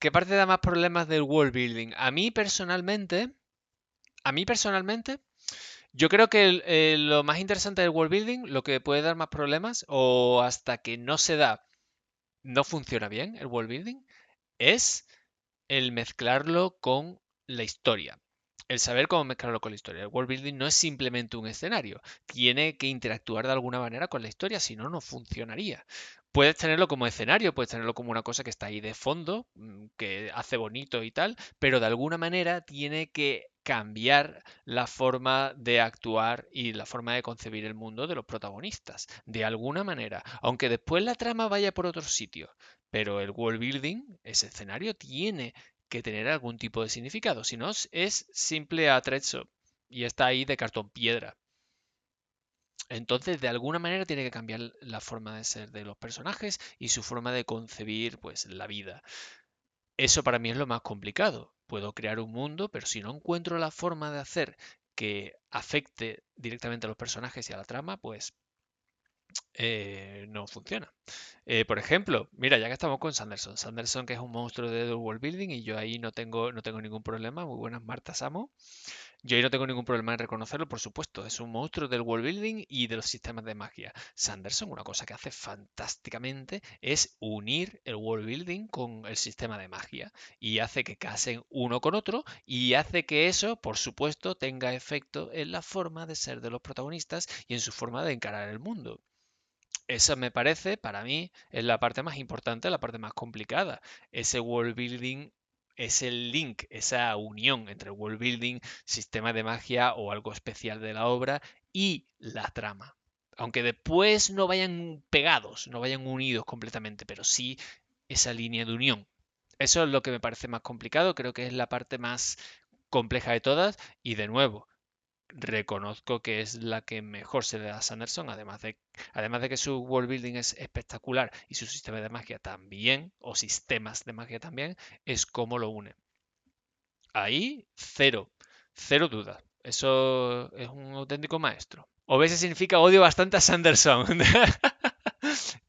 ¿Qué parte da más problemas del world building? A mí personalmente, yo creo que lo más interesante del world building, lo que puede dar más problemas, o hasta que no se da, no funciona bien el world building, es el mezclarlo con la historia. El saber cómo mezclarlo con la historia. El world building no es simplemente un escenario. Tiene que interactuar de alguna manera con la historia, si no, no funcionaría. Puedes tenerlo como escenario, puedes tenerlo como una cosa que está ahí de fondo, que hace bonito y tal, pero de alguna manera tiene que cambiar la forma de actuar y la forma de concebir el mundo de los protagonistas. De alguna manera. Aunque después la trama vaya por otro sitio. Pero el world building, ese escenario, tiene que tener algún tipo de significado. Si no, es simple atrezo y está ahí de cartón piedra. Entonces, de alguna manera tiene que cambiar la forma de ser de los personajes y su forma de concebir, pues, la vida. Eso para mí es lo más complicado. Puedo crear un mundo, pero si no encuentro la forma de hacer que afecte directamente a los personajes y a la trama, pues no funciona. Por ejemplo, mira, ya que estamos con Sanderson, Sanderson que es un monstruo de The World Building y yo ahí no tengo ningún problema. Muy buenas, Marta Samo. Yo ahí no tengo ningún problema en reconocerlo, por supuesto. Es un monstruo del world building y de los sistemas de magia. Sanderson, una cosa que hace fantásticamente es unir el world building con el sistema de magia y hace que casen uno con otro y hace que eso, por supuesto, tenga efecto en la forma de ser de los protagonistas y en su forma de encarar el mundo. Esa me parece, para mí, es la parte más importante, la parte más complicada. Ese world building es el link, esa unión entre el world building, sistema de magia o algo especial de la obra y la trama. Aunque después no vayan pegados, no vayan unidos completamente, pero sí esa línea de unión. Eso es lo que me parece más complicado, creo que es la parte más compleja de todas y de nuevo, reconozco que es la que mejor se le da a Sanderson, además de que su world building es espectacular y su sistema de magia también, o sistemas de magia también, es cómo lo une. Ahí, cero dudas. Eso es un auténtico maestro. O veces significa odio bastante a Sanderson.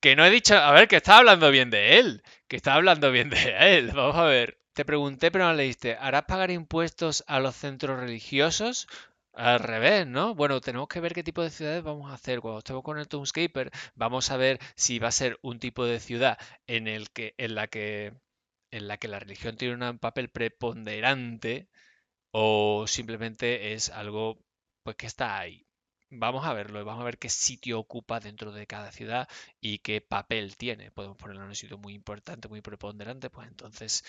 Que no he dicho, a ver, que estaba hablando bien de él, que estaba hablando bien de él. Vamos a ver. Te pregunté, pero no leíste. ¿Harás pagar impuestos a los centros religiosos? Al revés, ¿no? Bueno, tenemos que ver qué tipo de ciudades vamos a hacer. Cuando estemos con el Toonscaper, vamos a ver si va a ser un tipo de ciudad en la que la religión tiene un papel preponderante o simplemente es algo pues que está ahí. Vamos a verlo, vamos a ver qué sitio ocupa dentro de cada ciudad y qué papel tiene. Podemos ponerlo en un sitio muy importante, muy preponderante, pues entonces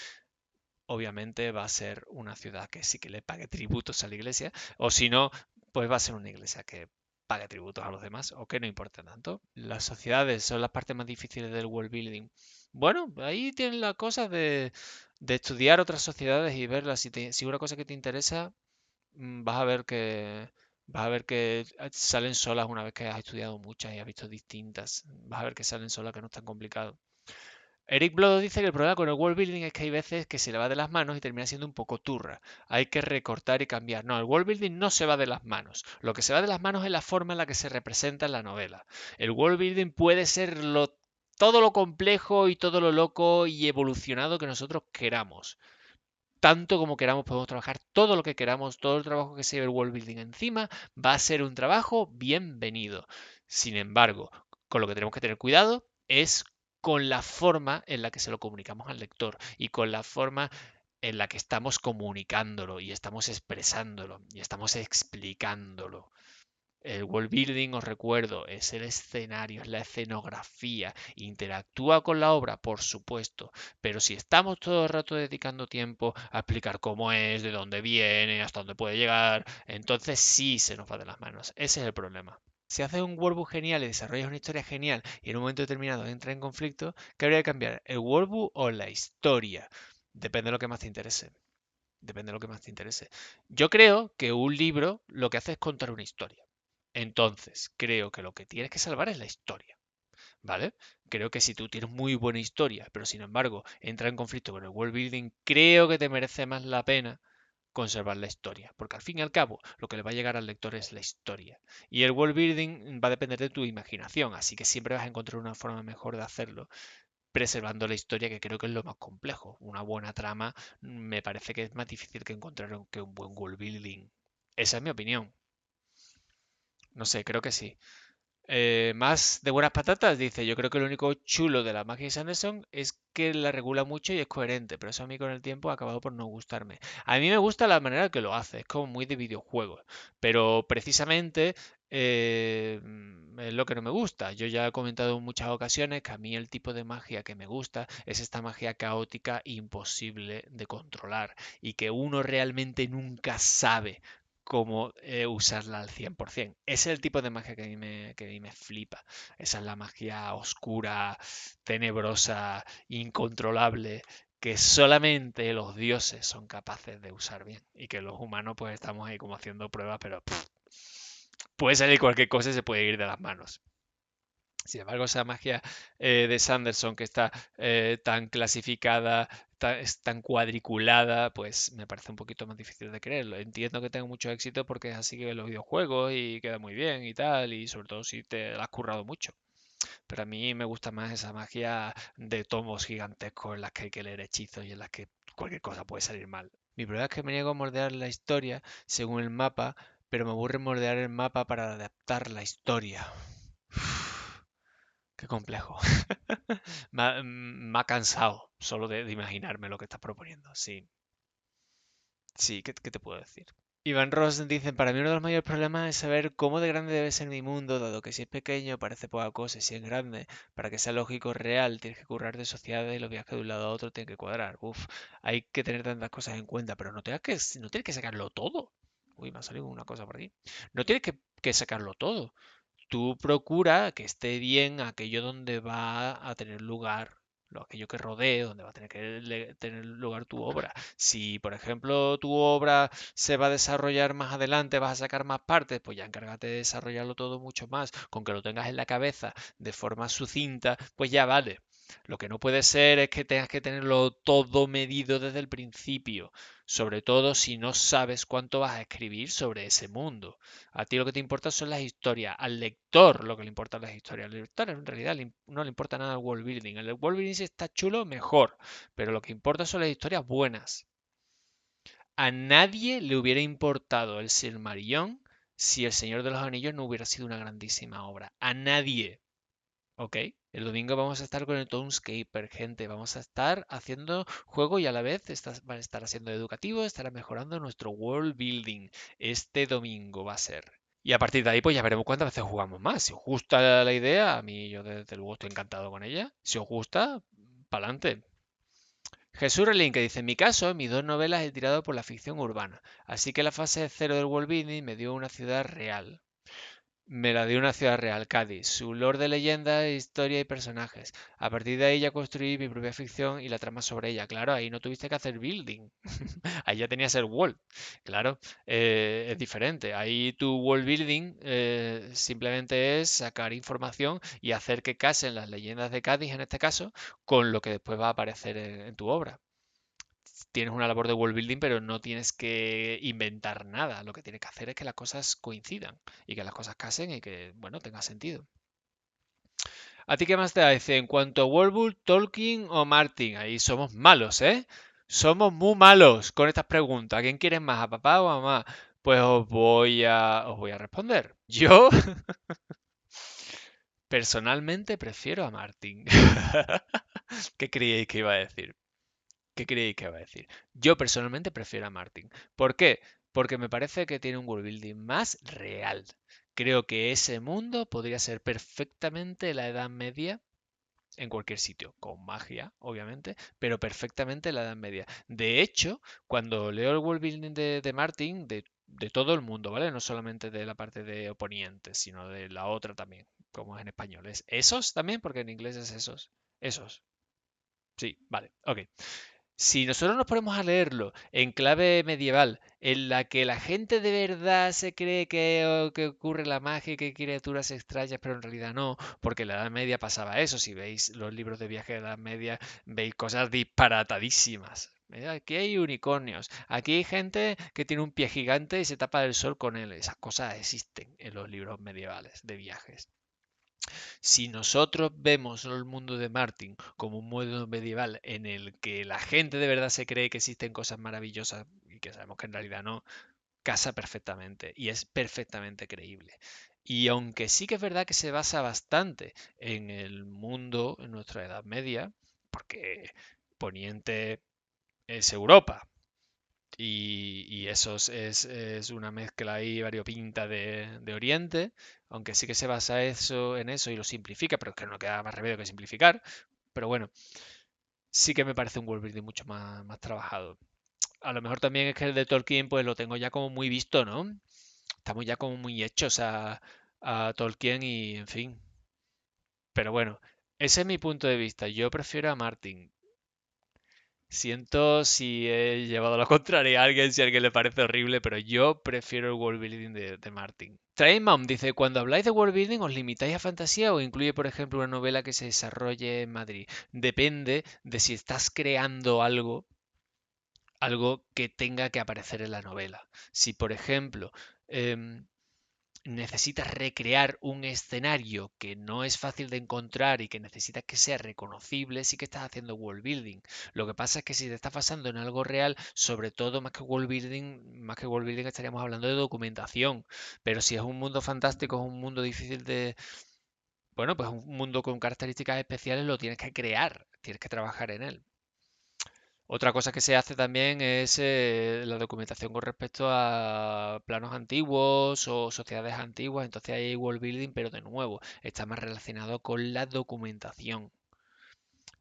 obviamente va a ser una ciudad que sí que le pague tributos a la iglesia, o si no, pues va a ser una iglesia que pague tributos a los demás o que no importe tanto. Las sociedades son las partes más difíciles del world building. Bueno, ahí tienen las cosas de estudiar otras sociedades y verlas. Si una cosa que te interesa, vas a ver que salen solas una vez que has estudiado muchas y has visto distintas. Vas a ver que salen solas, que no es tan complicado. Eric Blodo dice que el problema con el world building es que hay veces que se le va de las manos y termina siendo un poco turra. Hay que recortar y cambiar. No, el world building no se va de las manos. Lo que se va de las manos es la forma en la que se representa en la novela. El world building puede ser todo lo complejo y todo lo loco y evolucionado que nosotros queramos. Tanto como queramos podemos trabajar todo lo que queramos, todo el trabajo que se lleve el world building encima va a ser un trabajo bienvenido. Sin embargo, con lo que tenemos que tener cuidado es con la forma en la que se lo comunicamos al lector y con la forma en la que estamos comunicándolo y estamos expresándolo y estamos explicándolo. El world building, os recuerdo, es el escenario, es la escenografía. Interactúa con la obra, por supuesto, pero si estamos todo el rato dedicando tiempo a explicar cómo es, de dónde viene, hasta dónde puede llegar, entonces sí se nos va de las manos. Ese es el problema. Si haces un workbook genial y desarrollas una historia genial y en un momento determinado entra en conflicto, ¿qué habría que cambiar? ¿El workbook o la historia? Depende de lo que más te interese. Depende de lo que más te interese. Yo creo que un libro lo que hace es contar una historia. Entonces, creo que lo que tienes que salvar es la historia, ¿vale? Creo que si tú tienes muy buena historia, pero sin embargo entra en conflicto con el world building, creo que te merece más la pena conservar la historia, porque al fin y al cabo lo que le va a llegar al lector es la historia. Y el world building va a depender de tu imaginación, así que siempre vas a encontrar una forma mejor de hacerlo. preservando la historia, que creo que es lo más complejo. Una buena trama me parece que es más difícil que encontrar que un buen world building. Esa es mi opinión. No sé, creo que sí. Más de buenas patatas, dice, yo creo que lo único chulo de la magia de Sanderson es que la regula mucho y es coherente, pero eso a mí con el tiempo ha acabado por no gustarme. A mí me gusta la manera que lo hace, es como muy de videojuegos, pero precisamente es lo que no me gusta. Yo ya he comentado en muchas ocasiones que a mí el tipo de magia que me gusta es esta magia caótica imposible de controlar y que uno realmente nunca sabe cómo usarla al 100%. Ese es el tipo de magia que a mí me flipa. Esa es la magia oscura, tenebrosa, incontrolable, que solamente los dioses son capaces de usar bien. Y que los humanos pues estamos ahí como haciendo pruebas, pero puede salir cualquier cosa y se puede ir de las manos. Sin embargo, esa magia de Sanderson que está tan clasificada, es tan cuadriculada, pues me parece un poquito más difícil de creerlo. Entiendo que tenga mucho éxito porque es así que en los videojuegos y queda muy bien y tal, y sobre todo si te la has currado mucho. Pero a mí me gusta más esa magia de tomos gigantescos en las que hay que leer hechizos y en las que cualquier cosa puede salir mal. Mi problema es que me niego a moldear la historia según el mapa, pero me aburre moldear el mapa para adaptar la historia. Qué complejo. Me ha cansado solo de imaginarme lo que estás proponiendo. Sí, sí, ¿qué te puedo decir? Iván Ross dice, para mí uno de los mayores problemas es saber cómo de grande debe ser mi mundo, dado que si es pequeño parece poca cosa, y si es grande, para que sea lógico, real, tienes que currar de sociedades y los viajes de un lado a otro tienen que cuadrar. Uf, hay que tener tantas cosas en cuenta, pero no tienes que sacarlo todo. Uy, me ha salido una cosa por aquí. No tienes que sacarlo todo. Tú procura que esté bien aquello donde va a tener lugar, aquello que rodee, donde va a tener que tener lugar tu obra. Si, por ejemplo, tu obra se va a desarrollar más adelante, vas a sacar más partes, pues ya encárgate de desarrollarlo todo mucho más. Con que lo tengas en la cabeza de forma sucinta, pues ya vale. Lo que no puede ser es que tengas que tenerlo todo medido desde el principio, sobre todo si no sabes cuánto vas a escribir sobre ese mundo. A ti lo que te importa son las historias, al lector lo que le importan las historias. Al lector en realidad no le importa nada el world building. El world building si está chulo, mejor, pero lo que importa son las historias buenas. A nadie le hubiera importado el Silmarillion si El Señor de los Anillos no hubiera sido una grandísima obra. A nadie. ¿Ok? El domingo vamos a estar con el Townscaper, gente. Vamos a estar haciendo juego y a la vez va a estar haciendo educativo, estará mejorando nuestro world building. Este domingo va a ser. Y a partir de ahí, pues ya veremos cuántas veces jugamos más. Si os gusta la idea, a mí yo desde luego estoy encantado con ella. Si os gusta, pa'lante. Jesús Relín, que dice, en mi caso, en mis dos novelas he tirado por la ficción urbana. Así que la fase cero del world building me dio una ciudad real. Me la dio una ciudad real, Cádiz, su lore de leyenda, historia y personajes. A partir de ahí ya construí mi propia ficción y la trama sobre ella. Claro, ahí no tuviste que hacer building. Ahí ya tenías el world. Claro, es diferente. Ahí tu world building simplemente es sacar información y hacer que casen las leyendas de Cádiz, en este caso, con lo que después va a aparecer en tu obra. Tienes una labor de world building, pero no tienes que inventar nada. Lo que tienes que hacer es que las cosas coincidan y que las cosas casen y que, bueno, tenga sentido. ¿A ti qué más te parece en cuanto a World Build, Tolkien o Martin? Ahí somos malos, ¿eh? Somos muy malos con estas preguntas. ¿Quién quieres más, a papá o a mamá? Pues os voy a responder. Yo personalmente prefiero a Martin. ¿Qué creíais que iba a decir? ¿Qué creéis que va a decir? Yo personalmente prefiero a Martin. ¿Por qué? Porque me parece que tiene un world building más real. Creo que ese mundo podría ser perfectamente la Edad Media en cualquier sitio, con magia, obviamente, pero perfectamente la Edad Media. De hecho, cuando leo el world building de Martin, de todo el mundo, ¿vale? No solamente de la parte de oponientes, sino de la otra también, como es en español. ¿Es esos también? Porque en inglés es esos. Esos. Sí, vale, ok. Si nosotros nos ponemos a leerlo en clave medieval, en la que la gente de verdad se cree que ocurre la magia y que hay criaturas extrañas, pero en realidad no, porque en la Edad Media pasaba eso. Si veis los libros de viaje de la Edad Media, veis cosas disparatadísimas. Aquí hay unicornios, aquí hay gente que tiene un pie gigante y se tapa el sol con él. Esas cosas existen en los libros medievales de viajes. Si nosotros vemos el mundo de Martin como un mundo medieval en el que la gente de verdad se cree que existen cosas maravillosas y que sabemos que en realidad no, casa perfectamente y es perfectamente creíble. Y aunque sí que es verdad que se basa bastante en el mundo, en nuestra Edad Media, porque Poniente es Europa, y eso es una mezcla ahí variopinta de Oriente, aunque sí que se basa eso en eso y lo simplifica, pero es que no queda más remedio que simplificar. Pero bueno, sí que me parece un world building mucho más trabajado. A lo mejor también es que el de Tolkien pues lo tengo ya como muy visto, ¿no? Estamos ya como muy hechos a Tolkien y en fin. Pero bueno, ese es mi punto de vista. Yo prefiero a Martin. Siento si he llevado la contraria a alguien, si a alguien le parece horrible, pero yo prefiero el world building de Martin. Trainmom dice, cuando habláis de world building, ¿os limitáis a fantasía o incluye, por ejemplo, una novela que se desarrolle en Madrid? Depende de si estás creando algo que tenga que aparecer en la novela. Si, por ejemplo, em, necesitas recrear un escenario que no es fácil de encontrar y que necesitas que sea reconocible, sí que estás haciendo world building. Lo que pasa es que si te estás basando en algo real, sobre todo más que world building estaríamos hablando de documentación. Pero si es un mundo fantástico, es un mundo difícil de, bueno, pues un mundo con características especiales, lo tienes que crear, tienes que trabajar en él. Otra cosa que se hace también es la documentación con respecto a planos antiguos o sociedades antiguas. Entonces ahí hay world building, pero de nuevo está más relacionado con la documentación.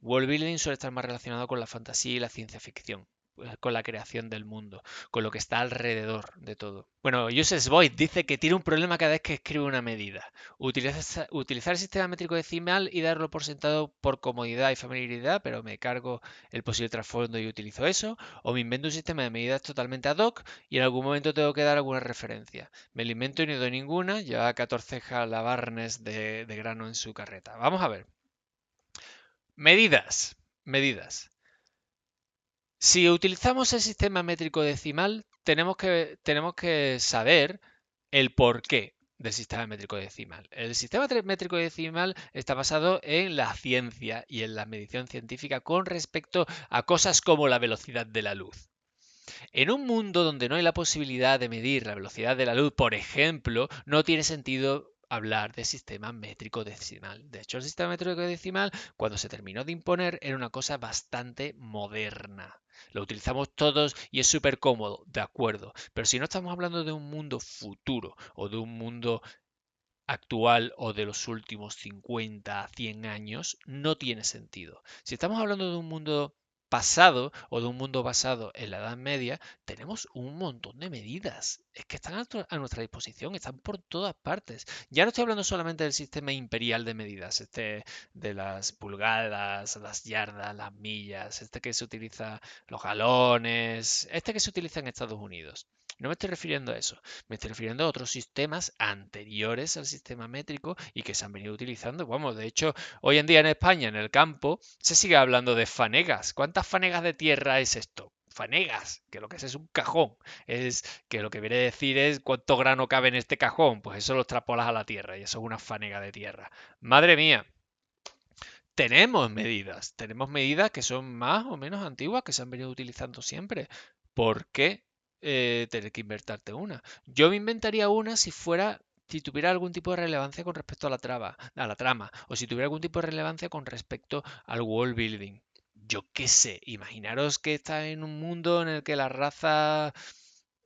World building suele estar más relacionado con la fantasía y la ciencia ficción, pues, con la creación del mundo, con lo que está alrededor de todo. Bueno, Uses Void dice que tiene un problema cada vez que escribe una medida. Utilizar el sistema métrico decimal y darlo por sentado por comodidad y familiaridad, pero me cargo el posible trasfondo y utilizo eso. O me invento un sistema de medidas totalmente ad hoc y en algún momento tengo que dar alguna referencia. Me lo invento y no doy ninguna. Lleva 14 jalabarnes de grano en su carreta. Vamos a ver. Medidas. Medidas. Si utilizamos el sistema métrico decimal, tenemos que saber el porqué del sistema métrico decimal. El sistema métrico decimal está basado en la ciencia y en la medición científica con respecto a cosas como la velocidad de la luz. En un mundo donde no hay la posibilidad de medir la velocidad de la luz, por ejemplo, no tiene sentido hablar de sistema métrico decimal. De hecho, el sistema métrico decimal, cuando se terminó de imponer, era una cosa bastante moderna. Lo utilizamos todos y es súper cómodo, de acuerdo. Pero si no estamos hablando de un mundo futuro o de un mundo actual o de los últimos 50, 100 años, no tiene sentido. Si estamos hablando de un mundo pasado o de un mundo basado en la Edad Media, tenemos un montón de medidas. Es que están a nuestra disposición, están por todas partes. Ya no estoy hablando solamente del sistema imperial de medidas, este de las pulgadas, las yardas, las millas, este que se utiliza, los galones, este que se utiliza en Estados Unidos. No me estoy refiriendo a eso. Me estoy refiriendo a otros sistemas anteriores al sistema métrico y que se han venido utilizando. Vamos, de hecho, hoy en día en España, en el campo, se sigue hablando de fanegas. ¿Cuántas fanegas de tierra es esto? Fanegas, que lo que es un cajón. Es que lo que viene a decir es cuánto grano cabe en este cajón. Pues eso lo extrapolas a la tierra y eso es una fanega de tierra. Madre mía, tenemos medidas que son más o menos antiguas, que se han venido utilizando siempre. ¿Por qué tener que inventarte una? Yo me inventaría una si tuviera algún tipo de relevancia con respecto a la trama, o si tuviera algún tipo de relevancia con respecto al world building. Yo qué sé, imaginaros que está en un mundo en el que la raza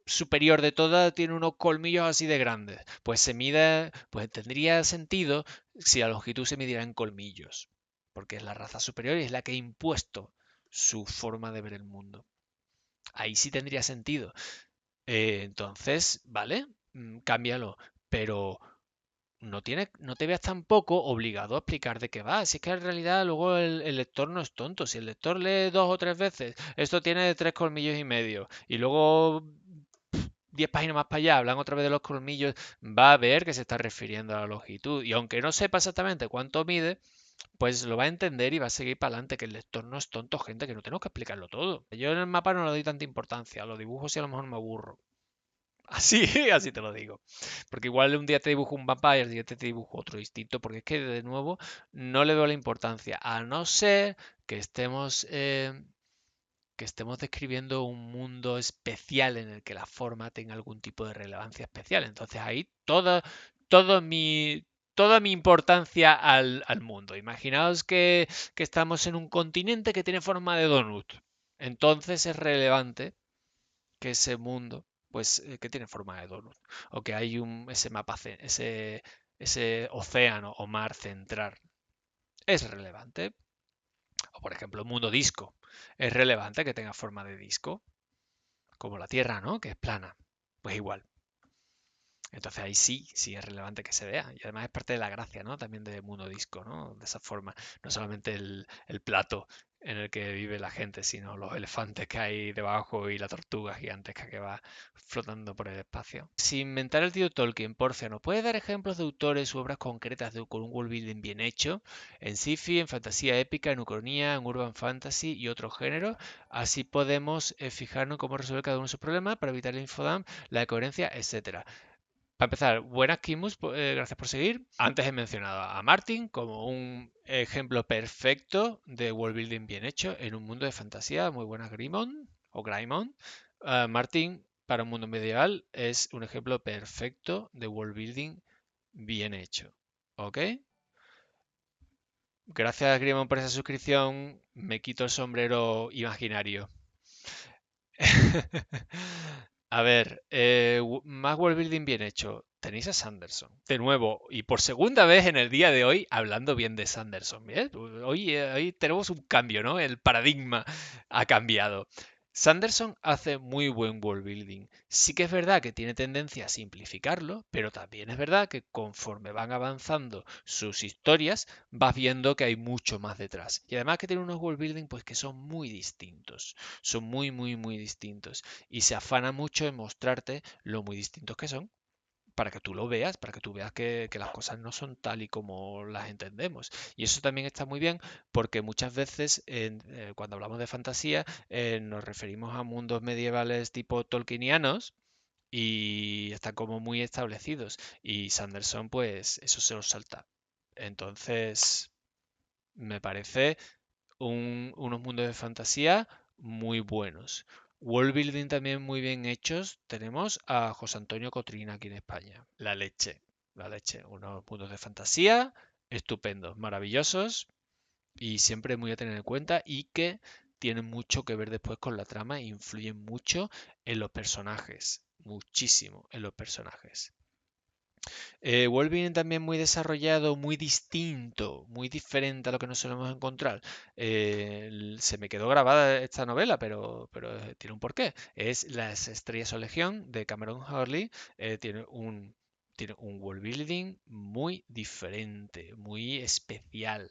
superior de todas tiene unos colmillos así de grandes. Pues tendría sentido si la longitud se midiera en colmillos, porque es la raza superior y es la que ha impuesto su forma de ver el mundo. Ahí sí tendría sentido. Entonces, vale, cámbialo, pero no te veas tampoco obligado a explicar de qué va. Si es que en realidad luego el lector no es tonto. Si el lector lee dos o tres veces, esto tiene 3,5 colmillos, y luego 10 páginas más para allá hablan otra vez de los colmillos, va a ver que se está refiriendo a la longitud. Y aunque no sepa exactamente cuánto mide, pues lo va a entender y va a seguir para adelante, que el lector no es tonto, gente, que no tenemos que explicarlo todo. Yo en el mapa no le doy tanta importancia, a los dibujos sí a lo mejor me aburro. Así, así te lo digo. Porque igual un día te dibujo un vampire, el siguiente te dibujo otro distinto, porque es que de nuevo no le veo la importancia, a no ser que estemos describiendo un mundo especial en el que la forma tenga algún tipo de relevancia especial. Entonces ahí todo mi, toda mi importancia al mundo. Imaginaos que estamos en un continente que tiene forma de donut. Entonces es relevante que ese mundo, pues, que tiene forma de donut, o que hay ese mapa, ese océano o mar central, es relevante. O por ejemplo, el mundo disco, es relevante que tenga forma de disco, como la Tierra, ¿no? Que es plana. Pues igual. Entonces ahí sí, sí es relevante que se vea. Y además es parte de la gracia, ¿no? También de Mundo Disco, ¿no? De esa forma. No solamente el plato en el que vive la gente, sino los elefantes que hay debajo y la tortuga gigantesca que va flotando por el espacio. Sin inventar el tío Tolkien, porfa, ¿nos puede dar ejemplos de autores u obras concretas con un world building bien hecho? En sci-fi, en fantasía épica, en ucronía, en urban fantasy y otros géneros. Así podemos fijarnos en cómo resolver cada uno de sus problemas para evitar el infodump, la coherencia, etcétera. Para empezar, buenas Kimus, gracias por seguir. Antes he mencionado a Martin como un ejemplo perfecto de world building bien hecho en un mundo de fantasía. Muy buenas Grimon o Graimon. Martin, para un mundo medieval, es un ejemplo perfecto de world building bien hecho. ¿Ok? Gracias Grimon por esa suscripción. Me quito el sombrero imaginario. A ver, más world building bien hecho. Tenéis a Sanderson. De nuevo, y por segunda vez en el día de hoy, hablando bien de Sanderson. ¿Bien? Hoy tenemos un cambio, ¿no? El paradigma ha cambiado. Sanderson hace muy buen world building. Sí que es verdad que tiene tendencia a simplificarlo, pero también es verdad que conforme van avanzando sus historias, vas viendo que hay mucho más detrás. Y además que tiene unos world building pues que son muy distintos. Son muy, muy, muy distintos y se afana mucho en mostrarte lo muy distintos que son para que tú lo veas, para que tú veas que las cosas no son tal y como las entendemos. Y eso también está muy bien porque muchas veces cuando hablamos de fantasía nos referimos a mundos medievales tipo tolkienianos y están como muy establecidos. Y Sanderson pues eso se los salta. Entonces me parece unos mundos de fantasía muy buenos. World building también muy bien hechos. Tenemos a José Antonio Cotrina aquí en España. La leche, la leche. Unos mundos de fantasía estupendos, maravillosos y siempre muy a tener en cuenta y que tienen mucho que ver después con la trama e influyen mucho en los personajes. Muchísimo en los personajes. Wolverine también muy desarrollado, muy distinto, muy diferente a lo que nos solemos encontrar. Se me quedó grabada esta novela, pero tiene un porqué. Es Las Estrellas o Legión de Cameron Hurley. Tiene un world building muy diferente, muy especial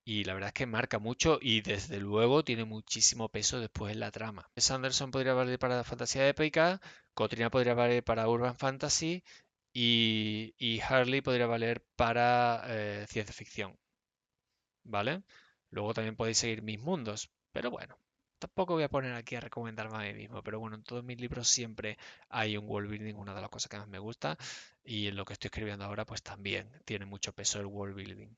y la verdad es que marca mucho y desde luego tiene muchísimo peso después en la trama. Sanderson podría valer para fantasía épica, Cotrina podría valer para urban fantasy y Harley podría valer para ciencia ficción, ¿vale? Luego también podéis seguir mis mundos, pero bueno, tampoco voy a poner aquí a recomendarme a mí mismo, pero bueno, en todos mis libros siempre hay un world building, una de las cosas que más me gusta y en lo que estoy escribiendo ahora pues también tiene mucho peso el world building.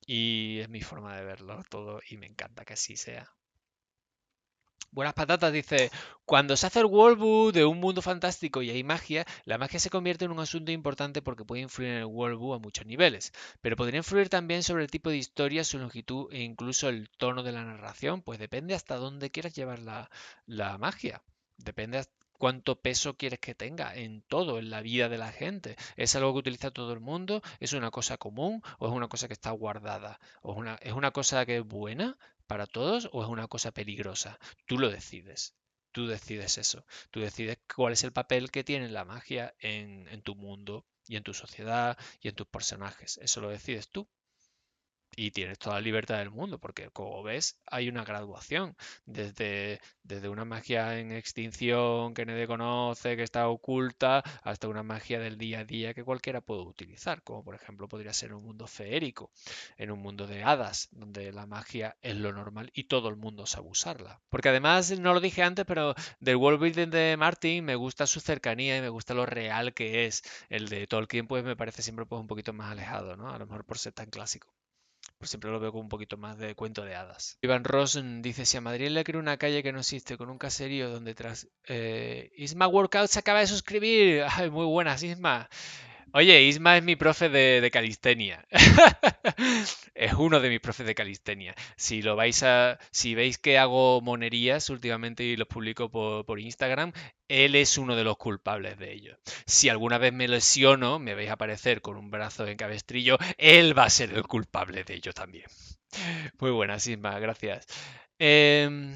Y es mi forma de verlo todo y me encanta que así sea. Buenas patatas dice, cuando se hace el worldview de un mundo fantástico y hay magia, la magia se convierte en un asunto importante porque puede influir en el worldview a muchos niveles, pero podría influir también sobre el tipo de historia, su longitud e incluso el tono de la narración, pues depende hasta dónde quieras llevar la magia. Depende cuánto peso quieres que tenga en todo, en la vida de la gente. ¿Es algo que utiliza todo el mundo? ¿Es una cosa común o es una cosa que está guardada? ¿Es una cosa que es buena para todos o es una cosa peligrosa? Tú lo decides. Tú decides eso. Tú decides cuál es el papel que tiene la magia en tu mundo y en tu sociedad y en tus personajes. Eso lo decides tú. Y tienes toda la libertad del mundo, porque como ves, hay una graduación, desde una magia en extinción que nadie conoce, que está oculta, hasta una magia del día a día que cualquiera puede utilizar, como por ejemplo podría ser un mundo feérico, en un mundo de hadas, donde la magia es lo normal y todo el mundo sabe usarla. Porque además, no lo dije antes, pero del world building de Martin me gusta su cercanía y me gusta lo real que es. El de Tolkien pues me parece siempre pues un poquito más alejado, ¿no? A lo mejor por ser tan clásico. Pues siempre lo veo con un poquito más de cuento de hadas. Iván Rosen dice, si a Madrid le quiere una calle que no existe, con un caserío donde tras... Isma Workout se acaba de suscribir. Ay, muy buenas, Isma. Oye, Isma es mi profe de calistenia. Es uno de mis profes de calistenia. Si veis que hago monerías últimamente y los publico por Instagram, él es uno de los culpables de ello. Si alguna vez me lesiono, me veis aparecer con un brazo en cabestrillo, él va a ser el culpable de ello también. Muy buena, Isma, gracias. Em,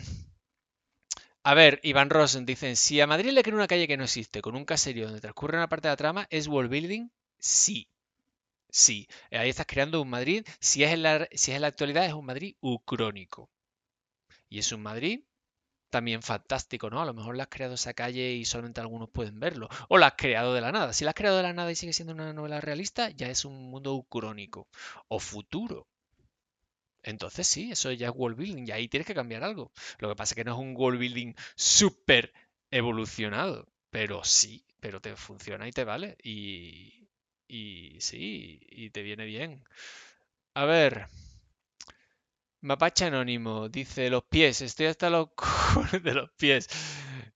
a ver, Iván Rosen dicen, si a Madrid le crea una calle que no existe, con un caserío donde transcurre una parte de la trama, ¿es world building? Sí. Sí, ahí estás creando un Madrid. Si es en la actualidad, es un Madrid ucrónico. Y es un Madrid también fantástico, ¿no? A lo mejor la has creado esa calle y solamente algunos pueden verlo. O la has creado de la nada. Si la has creado de la nada y sigue siendo una novela realista, ya es un mundo ucrónico. O futuro. Entonces sí, eso ya es world building. Y ahí tienes que cambiar algo. Lo que pasa es que no es un world building súper evolucionado. Pero sí, pero te funciona y te vale. Y sí, y te viene bien. A ver, Mapache Anónimo dice los pies, estoy hasta los cojones de los pies.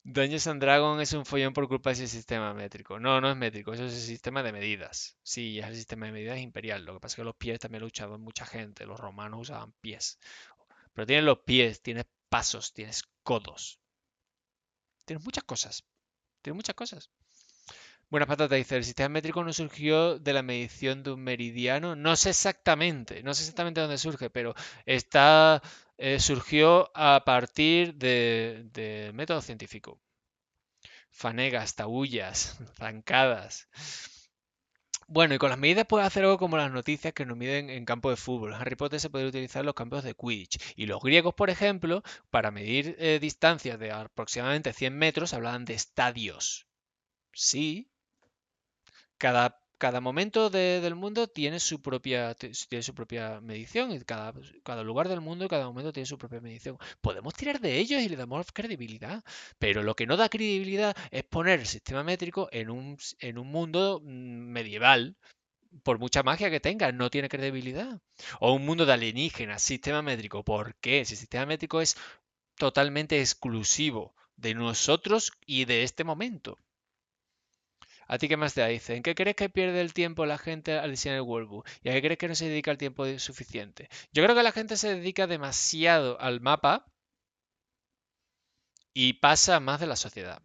Dungeons and Dragon es un follón por culpa de ese sistema métrico. No, no es métrico, eso es el sistema de medidas. Sí, es el sistema de medidas imperial. Lo que pasa es que los pies también lo usaban mucha gente. Los romanos usaban pies. Pero tienes los pies, tienes pasos, tienes codos. Tienes muchas cosas. Tienes muchas cosas. Buenas patatas, dice, el sistema métrico no surgió de la medición de un meridiano. No sé exactamente dónde surge, pero surgió a partir de método científico. Fanegas, taullas, zancadas. Bueno, y con las medidas puedes hacer algo como las noticias que nos miden en campo de fútbol. En Harry Potter se puede utilizar los campos de Quidditch. Y los griegos, por ejemplo, para medir distancias de aproximadamente 100 metros, hablaban de estadios. Sí, cada momento del mundo tiene su propia medición y cada lugar del mundo y cada momento tiene su propia medición. Podemos tirar de ellos y le damos credibilidad, pero lo que no da credibilidad es poner el sistema métrico en un mundo medieval. Por mucha magia que tenga, no tiene credibilidad. O un mundo de alienígenas, sistema métrico. ¿Por qué? Si el sistema métrico es totalmente exclusivo de nosotros y de este momento. ¿A ti qué más te dice? ¿En qué crees que pierde el tiempo la gente al diseñar el workbook? ¿Y a qué crees que no se dedica el tiempo suficiente? Yo creo que la gente se dedica demasiado al mapa y pasa más de la sociedad.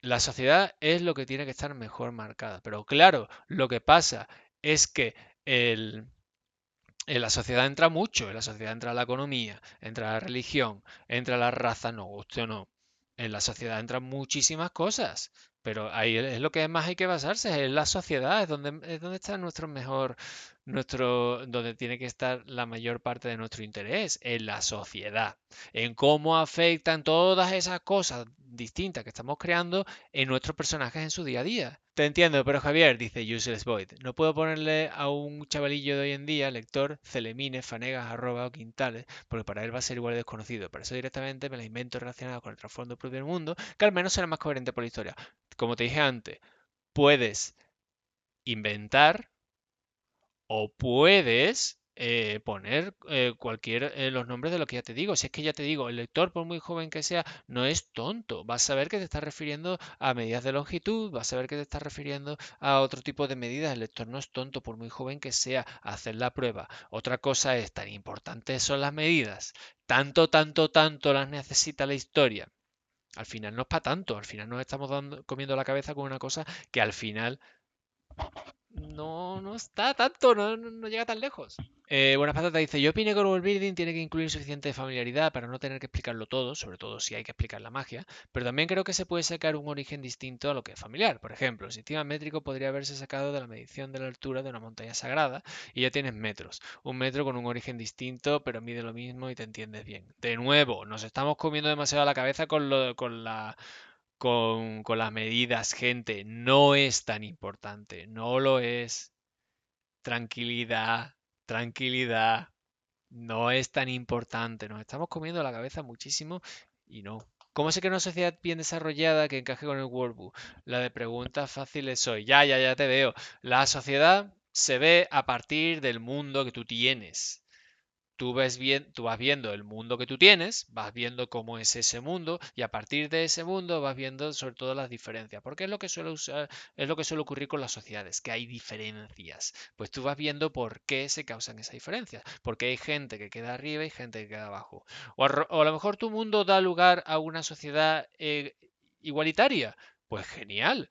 La sociedad es lo que tiene que estar mejor marcada. Pero claro, lo que pasa es que el, en la sociedad entra mucho. En la sociedad entra la economía, entra la religión, entra la raza, no guste o no. En la sociedad entran muchísimas cosas, pero ahí es lo que más hay que basarse, en la sociedad, es donde está donde tiene que estar la mayor parte de nuestro interés, en la sociedad, en cómo afectan todas esas cosas distintas que estamos creando en nuestros personajes en su día a día. Te entiendo, pero Javier, dice Useless Void, no puedo ponerle a un chavalillo de hoy en día, lector, Celemines, Fanegas, arroba o Quintales, porque para él va a ser igual de desconocido. Por eso directamente me la invento relacionado con el trasfondo propio del mundo, que al menos será más coherente por la historia. Como te dije antes, puedes inventar o puedes poner los nombres de lo que ya te digo. Si es que ya te digo, el lector, por muy joven que sea, no es tonto. Va a saber que te estás refiriendo a medidas de longitud, va a saber que te estás refiriendo a otro tipo de medidas. El lector no es tonto, por muy joven que sea, a hacer la prueba. Otra cosa es, tan importantes son las medidas. Tanto, tanto, tanto las necesita la historia. Al final no es para tanto, al final nos estamos comiendo la cabeza con una cosa que al final no está tanto, no llega tan lejos. Buenas Patatas dice, yo opino que el world building tiene que incluir suficiente familiaridad para no tener que explicarlo todo, sobre todo si hay que explicar la magia, pero también creo que se puede sacar un origen distinto a lo que es familiar. Por ejemplo, el sistema métrico podría haberse sacado de la medición de la altura de una montaña sagrada y ya tienes metros. Un metro con un origen distinto, pero mide lo mismo y te entiendes bien. De nuevo, nos estamos comiendo demasiado la cabeza con las medidas, gente. No es tan importante, no lo es. Tranquilidad, tranquilidad. No es tan importante. Nos estamos comiendo la cabeza muchísimo y no. ¿Cómo sé que una sociedad bien desarrollada que encaje con el Workbook? La de preguntas fáciles soy. Ya te veo. La sociedad se ve a partir del mundo que tú tienes. Tú vas viendo el mundo que tú tienes, vas viendo cómo es ese mundo y a partir de ese mundo vas viendo sobre todo las diferencias. Porque es lo que suele ocurrir con las sociedades, que hay diferencias. Pues tú vas viendo por qué se causan esas diferencias. Porque hay gente que queda arriba y gente que queda abajo. O a lo mejor tu mundo da lugar a una sociedad igualitaria. Pues genial.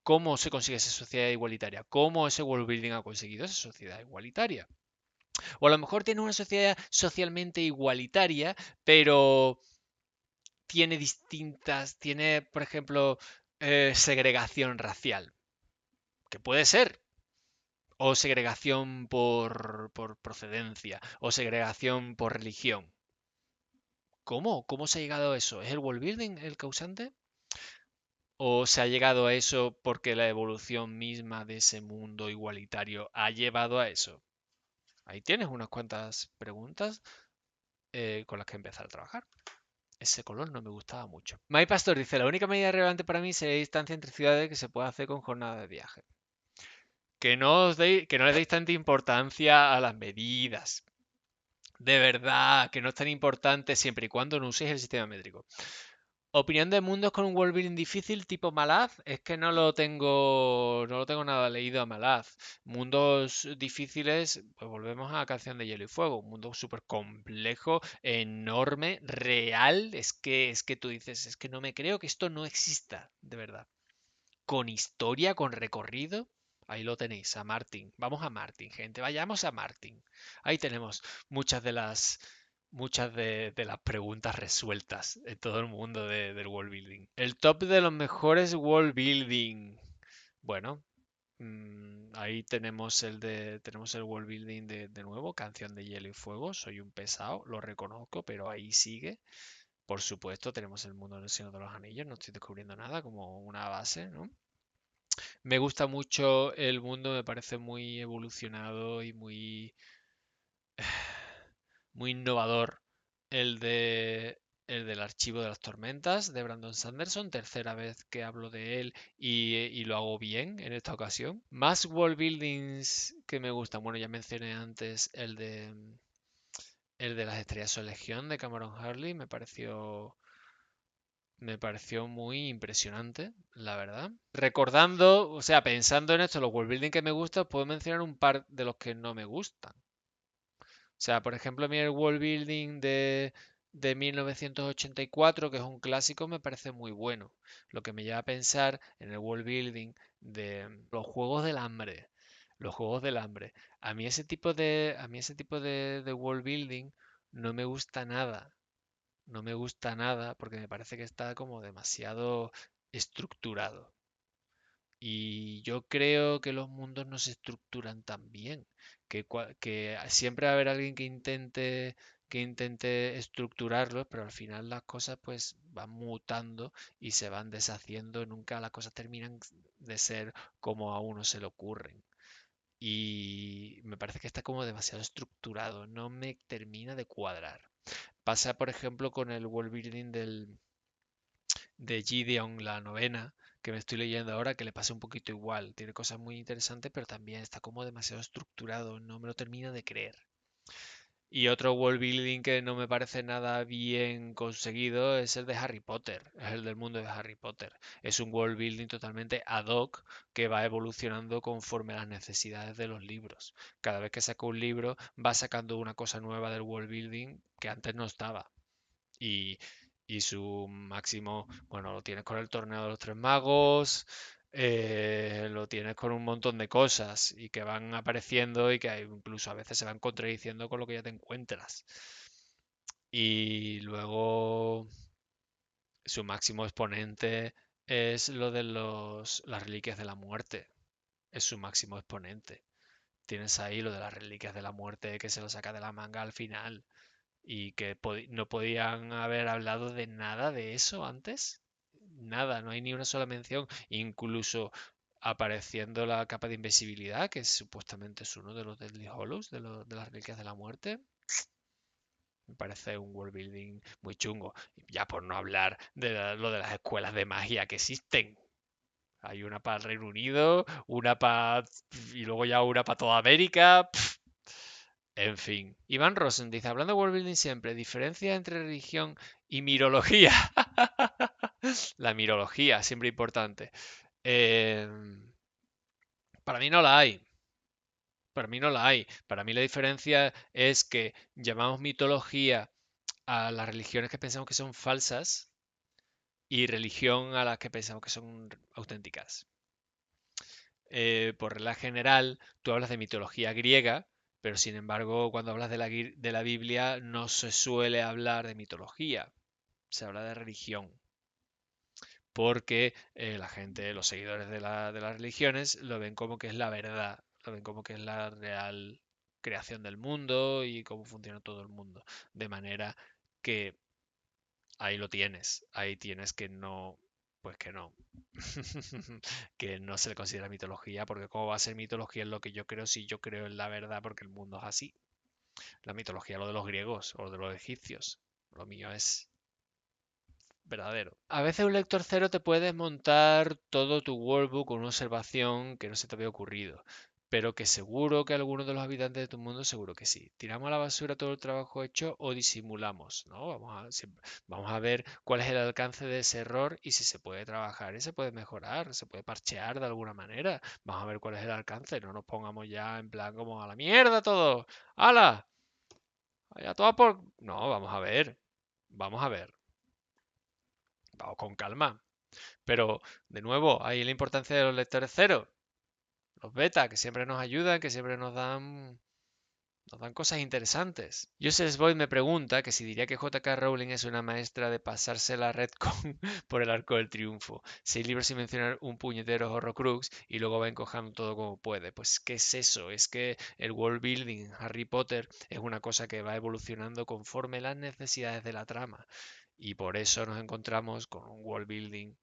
¿Cómo se consigue esa sociedad igualitaria? ¿Cómo ese world building ha conseguido esa sociedad igualitaria? O a lo mejor tiene una sociedad socialmente igualitaria, pero tiene, por ejemplo, segregación racial, que puede ser, o segregación por procedencia, o segregación por religión. ¿Cómo? ¿Cómo se ha llegado a eso? ¿Es el world building el causante? ¿O se ha llegado a eso porque la evolución misma de ese mundo igualitario ha llevado a eso? Ahí tienes unas cuantas preguntas con las que empezar a trabajar. Ese color no me gustaba mucho. My Pastor dice, la única medida relevante para mí sería distancia entre ciudades que se puede hacer con jornada de viaje. Que no le deis tanta importancia a las medidas. De verdad, que no es tan importante siempre y cuando no uséis el sistema métrico. Opinión de mundos con un world building difícil tipo Malaz, es que no lo tengo nada leído a Malaz. Mundos difíciles, pues volvemos a Canción de Hielo y Fuego, un mundo súper complejo, enorme, real, es que tú dices, es que no me creo que esto no exista, de verdad. Con historia, con recorrido, ahí lo tenéis, a Martin. Vamos a Martin, gente, vayamos a Martin. Ahí tenemos muchas de las preguntas resueltas en todo el mundo del world building. El top de los mejores world building. Bueno, ahí tenemos el world building de nuevo, Canción de Hielo y Fuego. Soy un pesado, lo reconozco, pero ahí sigue. Por supuesto, tenemos el mundo del Señor de los Anillos, no estoy descubriendo nada como una base, ¿no? Me gusta mucho el mundo, me parece muy evolucionado y muy innovador el del Archivo de las Tormentas de Brandon Sanderson, tercera vez que hablo de él y lo hago bien en esta ocasión. Más world buildings que me gustan, bueno, ya mencioné antes el de las Estrellas de Legión de Cameron Harley, me pareció muy impresionante, la verdad. Recordando, o sea, pensando en esto, los world building que me gustan, puedo mencionar un par de los que no me gustan. O sea, por ejemplo, a mí el world building de 1984, que es un clásico, me parece muy bueno. Lo que me lleva a pensar en el world building de los Juegos del Hambre. Los Juegos del Hambre. A mí ese tipo de world building no me gusta nada. No me gusta nada porque me parece que está como demasiado estructurado. Y yo creo que los mundos no se estructuran tan bien, que siempre va a haber alguien que intente estructurarlos, pero al final las cosas pues van mutando y se van deshaciendo, nunca las cosas terminan de ser como a uno se le ocurren. Y me parece que está como demasiado estructurado, no me termina de cuadrar. Pasa, por ejemplo, con el world building de Gideon, la novena, que me estoy leyendo ahora, que le pasa un poquito igual. Tiene cosas muy interesantes, pero también está como demasiado estructurado, no me lo termino de creer. Y otro world building que no me parece nada bien conseguido es el de Harry Potter, es el del mundo de Harry Potter. Es un world building totalmente ad hoc que va evolucionando conforme a las necesidades de los libros. Cada vez que saca un libro va sacando una cosa nueva del world building que antes no estaba. Y, y su máximo, bueno, lo tienes con el torneo de los tres magos, lo tienes con un montón de cosas y que van apareciendo y que incluso a veces se van contradiciendo con lo que ya te encuentras. Y luego su máximo exponente es lo de las reliquias de la muerte. Es su máximo exponente. Tienes ahí lo de las reliquias de la muerte que se lo saca de la manga al final y que no podían haber hablado de nada de eso antes. Nada, no hay ni una sola mención. Incluso apareciendo la capa de invisibilidad, que supuestamente es uno de los Deadly Hallows, de las reliquias de la muerte. Me parece un world building muy chungo. Ya por no hablar de lo de las escuelas de magia que existen. Hay una para el Reino Unido, una para... y luego ya una para toda América. En fin. Iván Rosen dice, hablando de world building siempre, diferencia entre religión y mirología. La mirología, siempre importante. Eh, para mí no la hay. Para mí no la hay. Para mí la diferencia es que llamamos mitología a las religiones que pensamos que son falsas y religión a las que pensamos que son auténticas. Por regla general, tú hablas de mitología griega, pero sin embargo, cuando hablas de la Biblia, no se suele hablar de mitología, se habla de religión, porque la gente, los seguidores de las religiones, lo ven como que es la verdad, lo ven como que es la real creación del mundo y cómo funciona todo el mundo. De manera que ahí lo tienes, ahí tienes que no, pues que no, que no se le considera mitología, porque ¿cómo va a ser mitología en lo que yo creo si yo creo en la verdad porque el mundo es así? La mitología lo de los griegos o de los egipcios, lo mío es verdadero. A veces un lector cero te puede desmontar todo tu workbook con una observación que no se te había ocurrido, pero que seguro que algunos de los habitantes de tu mundo seguro que sí. ¿Tiramos a la basura todo el trabajo hecho o disimulamos? ¿No? Vamos a ver cuál es el alcance de ese error y si se puede trabajar y se puede mejorar, se puede parchear de alguna manera. Vamos a ver cuál es el alcance, no nos pongamos ya en plan como a la mierda todo. ¡Hala! Allá toda por... No, vamos a ver. Vamos a ver. Vamos con calma. Pero, de nuevo, ahí la importancia de los lectores cero, los beta, que siempre nos ayudan, que siempre nos dan cosas interesantes. Joseph Boyd me pregunta que si diría que J.K. Rowling es una maestra de pasarse la Redcon por el arco del triunfo. 6 libros sin mencionar un puñetero Horrocrux y luego va encojando todo como puede. Pues, ¿qué es eso? Es que el world building en Harry Potter es una cosa que va evolucionando conforme las necesidades de la trama. Y por eso nos encontramos con un world building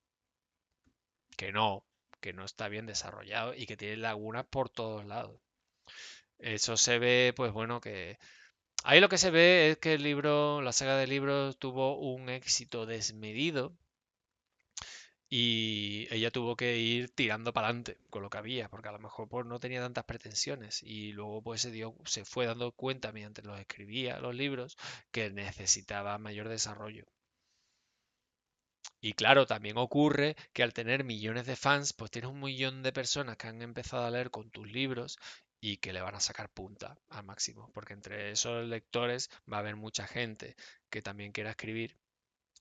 que no, que no está bien desarrollado y que tiene lagunas por todos lados. Eso se ve, pues bueno, que ahí lo que se ve es que el libro, la saga de libros tuvo un éxito desmedido y ella tuvo que ir tirando para adelante con lo que había, porque a lo mejor pues, no tenía tantas pretensiones y luego pues se fue dando cuenta mientras los escribía los libros que necesitaba mayor desarrollo. Y claro, también ocurre que al tener millones de fans, pues tienes un millón de personas que han empezado a leer con tus libros y que le van a sacar punta al máximo, porque entre esos lectores va a haber mucha gente que también quiera escribir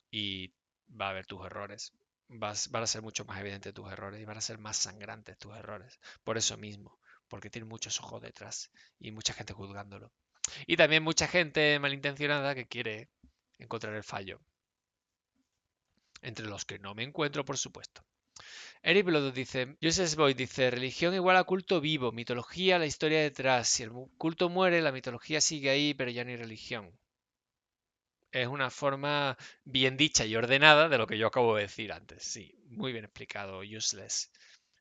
y va a ver tus errores. Van a ser mucho más evidentes tus errores y van a ser más sangrantes tus errores. Por eso mismo, porque tiene muchos ojos detrás y mucha gente juzgándolo. Y también mucha gente malintencionada que quiere encontrar el fallo entre los que no me encuentro, por supuesto. Eric Blood dice, Joseph Boyd dice, religión igual a culto vivo, mitología, la historia detrás. Si el culto muere, la mitología sigue ahí, pero ya no hay religión. Es una forma bien dicha y ordenada de lo que yo acabo de decir antes. Sí, muy bien explicado, useless.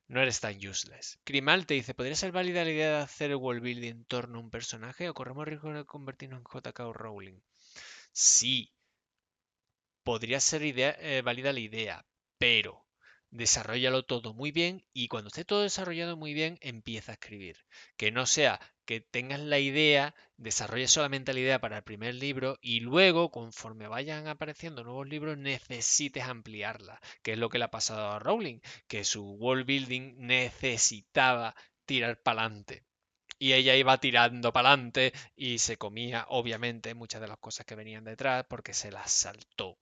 No eres tan useless. Crimal te dice, ¿podría ser válida la idea de hacer el world building en torno a un personaje o corremos riesgo de convertirnos en JK o Rowling? Sí, podría ser válida la idea, pero desarrollalo todo muy bien y cuando esté todo desarrollado muy bien, empieza a escribir. Que no sea que tengas la idea, desarrolles solamente la idea para el primer libro y luego, conforme vayan apareciendo nuevos libros, necesites ampliarla, que es lo que le ha pasado a Rowling, que su world building necesitaba tirar para adelante. Y ella iba tirando para adelante y se comía, obviamente, muchas de las cosas que venían detrás porque se las saltó.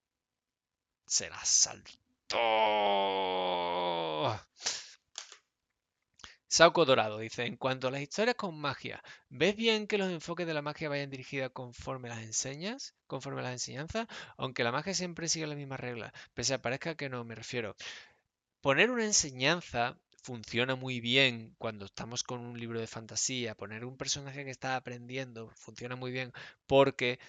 Se la saltó. Sauco Dorado dice, en cuanto a las historias con magia, ¿ves bien que los enfoques de la magia vayan dirigidas conforme las enseñas, conforme las enseñanzas? Aunque la magia siempre sigue las mismas reglas, pese a parezca que no, me refiero. Poner una enseñanza funciona muy bien cuando estamos con un libro de fantasía. Poner un personaje que está aprendiendo funciona muy bien porque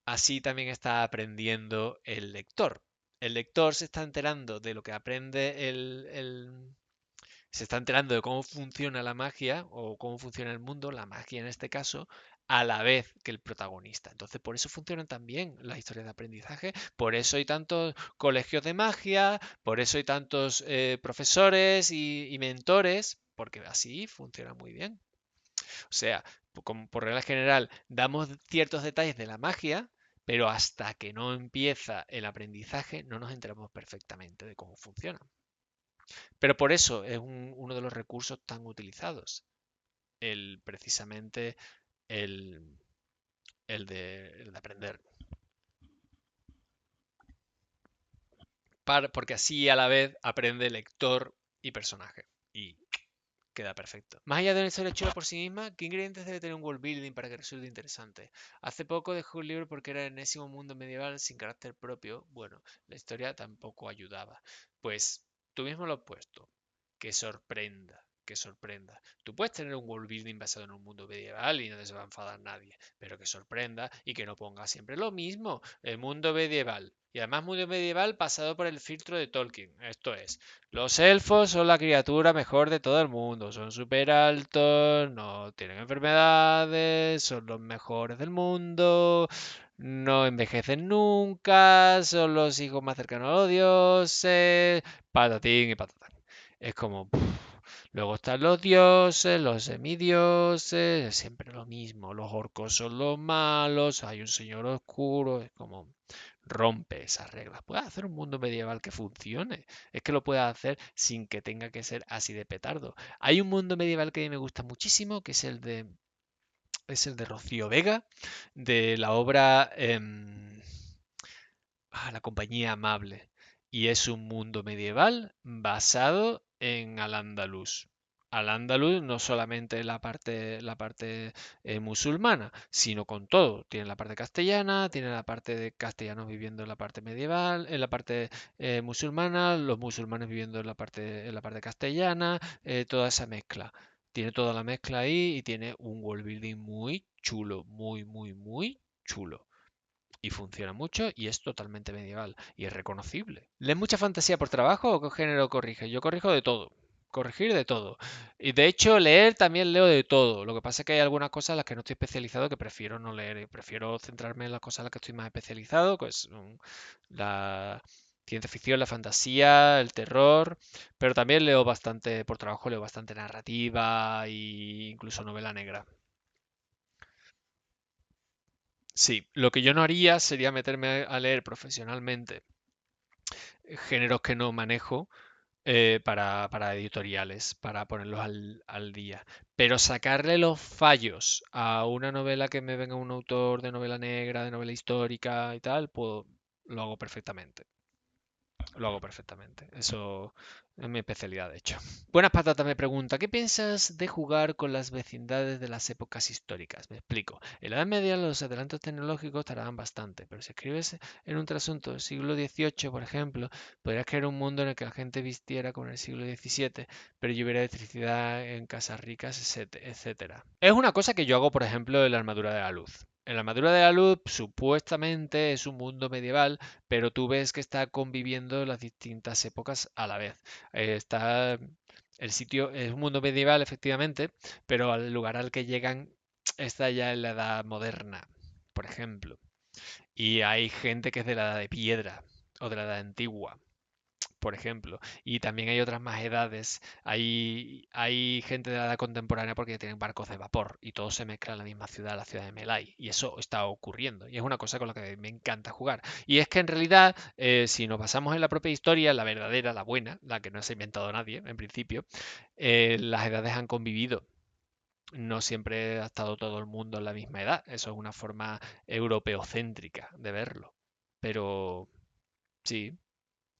así también está aprendiendo el lector. El lector se está enterando de lo que aprende se está enterando de cómo funciona la magia o cómo funciona el mundo, la magia en este caso, a la vez que el protagonista. Entonces, por eso funcionan también las historias de aprendizaje, por eso hay tantos colegios de magia, por eso hay tantos profesores y mentores, porque así funciona muy bien. O sea, como por regla general, damos ciertos detalles de la magia, pero hasta que no empieza el aprendizaje no nos enteramos perfectamente de cómo funciona. Pero por eso es uno de los recursos tan utilizados, precisamente el, el de aprender. Porque así a la vez aprende lector y personaje. Y queda perfecto. Más allá de una historia chula por sí misma, ¿qué ingredientes debe tener un world building para que resulte interesante? Hace poco dejé un libro porque era el enésimo mundo medieval sin carácter propio. Bueno, la historia tampoco ayudaba. Pues tú mismo lo has puesto. Que sorprenda, que sorprenda. Tú puedes tener un world building basado en un mundo medieval y no se va a enfadar nadie, pero que sorprenda y que no ponga siempre lo mismo. El mundo medieval. Y además mundo medieval pasado por el filtro de Tolkien. Esto es, los elfos son la criatura mejor de todo el mundo, son súper altos, no tienen enfermedades, son los mejores del mundo, no envejecen nunca, son los hijos más cercanos a los dioses, patatín y patatán. Es como... Luego están los dioses, los semidioses, es siempre lo mismo, los orcos son los malos, hay un señor oscuro, es como rompe esas reglas. Puedes hacer un mundo medieval que funcione. Es que lo puedes hacer sin que tenga que ser así de petardo. Hay un mundo medieval que a mí me gusta muchísimo, que es el de Rocío Vega, de la obra La compañía amable. Y es un mundo medieval basado en Al-Ándalus. Al-Ándalus no solamente la parte musulmana, sino con todo. Tiene la parte castellana, tiene la parte de castellanos viviendo en la parte medieval, en la parte musulmana, los musulmanes viviendo en la parte castellana, toda esa mezcla. Tiene toda la mezcla ahí y tiene un world building muy chulo, muy, muy, muy chulo. Y funciona mucho y es totalmente medieval y es reconocible. ¿Lees mucha fantasía por trabajo o qué género corriges? Yo corrijo de todo. Corregir de todo. Y de hecho, leer también leo de todo. Lo que pasa es que hay algunas cosas en las que no estoy especializado que prefiero no leer. Y prefiero centrarme en las cosas en las que estoy más especializado, que es la ciencia ficción, la fantasía, el terror. Pero también leo bastante, por trabajo leo bastante narrativa e incluso novela negra. Sí, lo que yo no haría sería meterme a leer profesionalmente géneros que no manejo para editoriales, para ponerlos al día. Pero sacarle los fallos a una novela que me venga un autor de novela negra, de novela histórica y tal, pues lo hago perfectamente. Lo hago perfectamente. Eso es mi especialidad, de hecho. Buenas Patatas me pregunta, ¿qué piensas de jugar con las vecindades de las épocas históricas? Me explico. En la Edad Media los adelantos tecnológicos tardaban bastante, pero si escribes en un trasunto del siglo XVIII, por ejemplo, podrías crear un mundo en el que la gente vistiera como en el siglo XVII, pero hubiera electricidad en casas ricas, etcétera. Es una cosa que yo hago, por ejemplo, en la Armadura de la Luz. En la Armadura de la Luz supuestamente es un mundo medieval, pero tú ves que está conviviendo las distintas épocas a la vez. Está el sitio, es un mundo medieval efectivamente, pero al lugar al que llegan está ya en la edad moderna, por ejemplo. Y hay gente que es de la edad de piedra o de la edad antigua, por ejemplo. Y también hay otras más edades. Hay gente de la edad contemporánea porque tienen barcos de vapor y todo se mezcla en la misma ciudad, la ciudad de Melay. Y eso está ocurriendo. Y es una cosa con la que me encanta jugar. Y es que en realidad, si nos basamos en la propia historia, la verdadera, la buena, la que no se ha inventado nadie, en principio, las edades han convivido. No siempre ha estado todo el mundo en la misma edad. Eso es una forma europeocéntrica de verlo. Pero sí,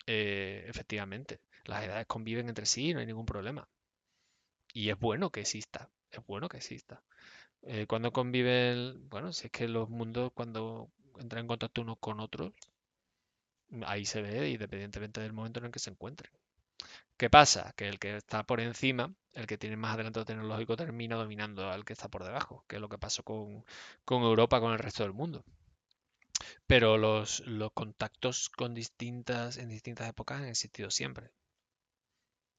efectivamente, las edades conviven entre sí y no hay ningún problema. Y es bueno que exista, es bueno que exista. Cuando conviven, bueno, si es que los mundos cuando entran en contacto unos con otros, ahí se ve independientemente del momento en el que se encuentren. ¿Qué pasa? Que el que está por encima, el que tiene más adelanto tecnológico, termina dominando al que está por debajo, que es lo que pasó con Europa, con el resto del mundo. Pero los contactos en distintas épocas han existido siempre.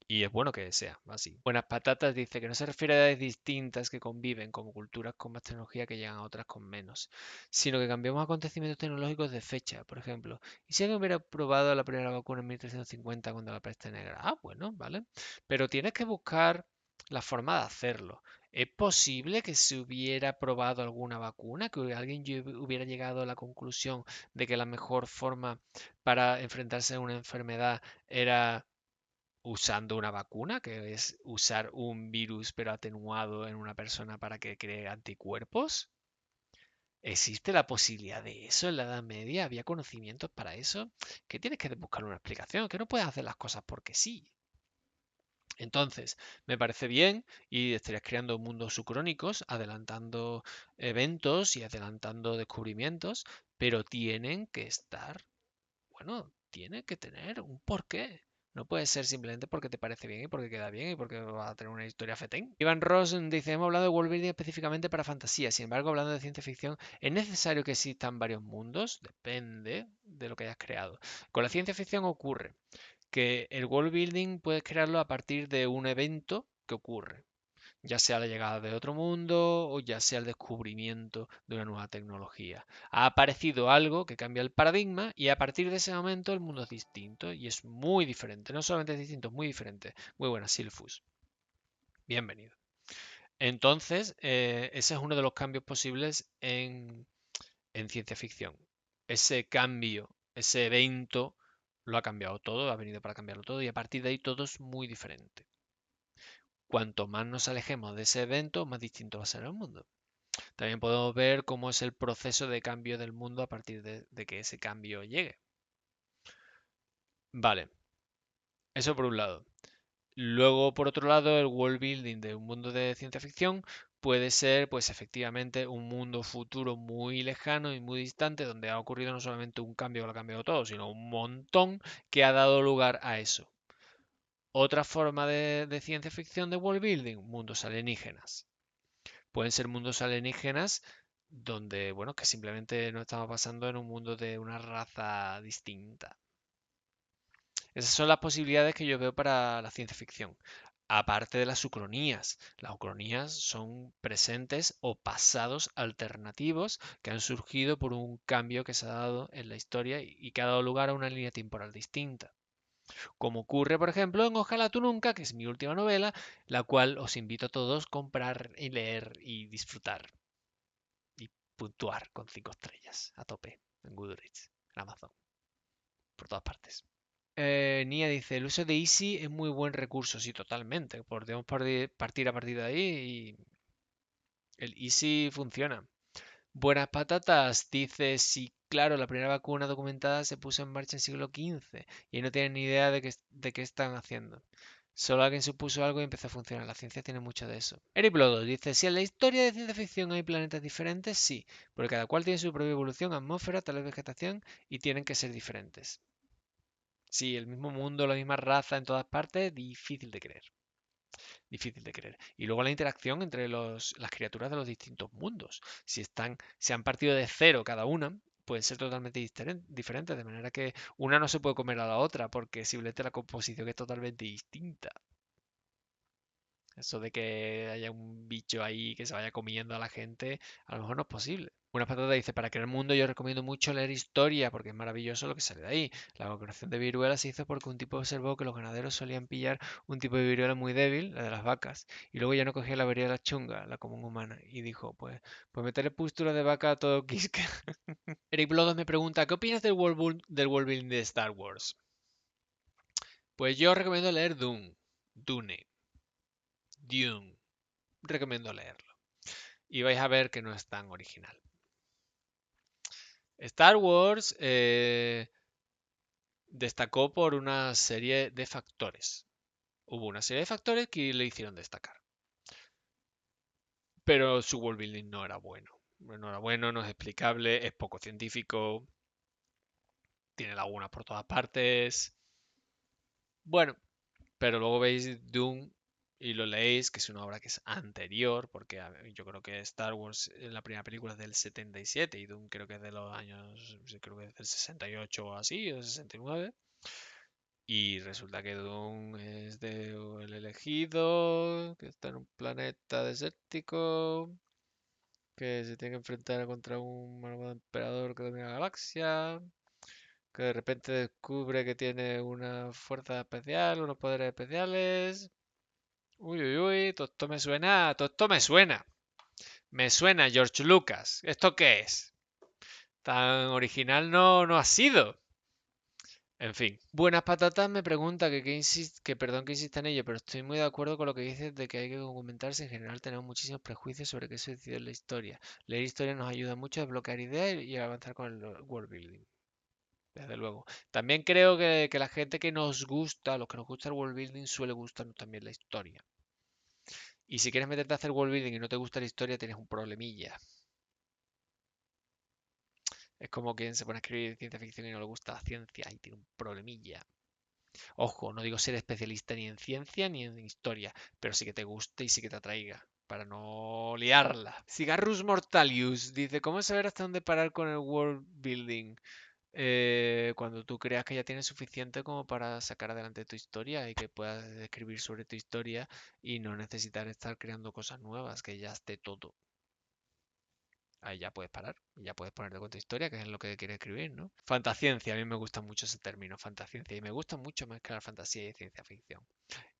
Y es bueno que sea así. Buenas Patatas dice que no se refiere a edades distintas que conviven, como culturas con más tecnología que llegan a otras con menos, sino que cambiamos acontecimientos tecnológicos de fecha, por ejemplo. ¿Y si alguien hubiera probado la primera vacuna en 1350 cuando la peste negra? Ah, bueno, vale. Pero tienes que buscar la forma de hacerlo. ¿Es posible que se hubiera probado alguna vacuna, que alguien hubiera llegado a la conclusión de que la mejor forma para enfrentarse a una enfermedad era usando una vacuna, que es usar un virus pero atenuado en una persona para que cree anticuerpos? ¿Existe la posibilidad de eso en la Edad Media? ¿Había conocimientos para eso? Que tienes que buscar una explicación, que no puedes hacer las cosas porque sí. Entonces, me parece bien y estarías creando mundos sucrónicos, adelantando eventos y adelantando descubrimientos, pero tienen que estar, bueno, tiene que tener un porqué. No puede ser simplemente porque te parece bien y porque queda bien y porque va a tener una historia fetén. Iván Ross dice, hemos hablado de World Building específicamente para fantasía. Sin embargo, hablando de ciencia ficción, ¿es necesario que existan varios mundos? Depende de lo que hayas creado. Con la ciencia ficción ocurre que el world building puedes crearlo a partir de un evento que ocurre, ya sea la llegada de otro mundo o ya sea el descubrimiento de una nueva tecnología. Ha aparecido algo que cambia el paradigma y a partir de ese momento el mundo es distinto y es muy diferente. No solamente es distinto, es muy diferente. Muy buena, Silfus. Bienvenido. Entonces, ese es uno de los cambios posibles en ciencia ficción. Ese cambio, ese evento, lo ha cambiado todo, ha venido para cambiarlo todo y a partir de ahí todo es muy diferente. Cuanto más nos alejemos de ese evento, más distinto va a ser el mundo. También podemos ver cómo es el proceso de cambio del mundo a partir de que ese cambio llegue. Vale, eso por un lado. Luego, por otro lado, el world building de un mundo de ciencia ficción puede ser, pues efectivamente, un mundo futuro muy lejano y muy distante, donde ha ocurrido no solamente un cambio que lo ha cambiado todo, sino un montón que ha dado lugar a eso. Otra forma de ciencia ficción de world building, mundos alienígenas. Pueden ser mundos alienígenas donde, bueno, que simplemente no estamos pasando en un mundo de una raza distinta. Esas son las posibilidades que yo veo para la ciencia ficción. Aparte de las ucronías. Las ucronías son presentes o pasados alternativos que han surgido por un cambio que se ha dado en la historia y que ha dado lugar a una línea temporal distinta. Como ocurre, por ejemplo, en Ojalá tú nunca, que es mi última novela, la cual os invito a todos a comprar y leer y disfrutar y puntuar con 5 estrellas a tope en Goodreads, en Amazon, por todas partes. Nia dice, el uso de Easy es muy buen recurso, sí, totalmente. Podemos partir a partir de ahí y el Easy funciona. Buenas Patatas dice, sí, claro, la primera vacuna documentada se puso en marcha en siglo XV y no tienen ni idea de qué están haciendo. Solo alguien supuso algo y empezó a funcionar. La ciencia tiene mucho de eso. Eric Blodo dice, si en la historia de ciencia ficción hay planetas diferentes, sí, porque cada cual tiene su propia evolución, atmósfera, tal vez vegetación y tienen que ser diferentes. Sí, el mismo mundo, la misma raza en todas partes, difícil de creer. Difícil de creer. Y luego la interacción entre las criaturas de los distintos mundos. Si se han partido de cero cada una, pueden ser totalmente diferentes, de manera que una no se puede comer a la otra, porque simplemente la composición es totalmente distinta. Eso de que haya un bicho ahí que se vaya comiendo a la gente, a lo mejor no es posible. Una patata dice, para crear mundo yo recomiendo mucho leer historia porque es maravilloso lo que sale de ahí. La vacunación de viruela se hizo porque un tipo observó que los ganaderos solían pillar un tipo de viruela muy débil, la de las vacas, y luego ya no cogía la viruela chunga, la común humana, y dijo, pues meterle pústula de vaca a todo quisque. Eric Blodos me pregunta, ¿qué opinas del world building de Star Wars? Pues yo recomiendo leer Dune, Dune, recomiendo leerlo. Y vais a ver que no es tan original. Star Wars destacó por una serie de factores. Hubo una serie de factores que le hicieron destacar. Pero su world building no era bueno. No era bueno, no es explicable, es poco científico, tiene lagunas por todas partes. Bueno, pero luego veis Doom y lo leéis, que es una obra que es anterior, porque yo creo que Star Wars, la primera película es del 77 y Doom creo que es de los años, sí, creo que es del 68 o así, o del 69. Y resulta que Doom es de el elegido, que está en un planeta desértico, que se tiene que enfrentar contra un malvado emperador que domina la galaxia, que de repente descubre que tiene una fuerza especial, unos poderes especiales. Uy, uy, uy, todo esto me suena, todo esto me suena. Me suena George Lucas. ¿Esto qué es? Tan original no ha sido. En fin. Buenas Patatas me pregunta que perdón que insista en ello, pero estoy muy de acuerdo con lo que dices de que hay que documentarse. En general tenemos muchísimos prejuicios sobre qué sucedió en la historia. Leer historia nos ayuda mucho a desbloquear ideas y a avanzar con el world building. Desde luego. También creo que la gente que nos gusta, los que nos gusta el world building, suele gustarnos también la historia. Y si quieres meterte a hacer world building y no te gusta la historia, tienes un problemilla. Es como quien se pone a escribir ciencia ficción y no le gusta la ciencia y tiene un problemilla. Ojo, no digo ser especialista ni en ciencia ni en historia, pero sí que te guste y sí que te atraiga, para no liarla. Cigarrus Mortalius dice, ¿cómo saber hasta dónde parar con el world building? Cuando tú creas que ya tienes suficiente como para sacar adelante tu historia y que puedas escribir sobre tu historia y no necesitar estar creando cosas nuevas, que ya esté todo. Ahí ya puedes parar y ya puedes ponerte con tu historia, que es lo que quieres escribir, ¿no? Fantasciencia, a mí me gusta mucho ese término, fantasciencia, y me gusta mucho mezclar fantasía y ciencia ficción.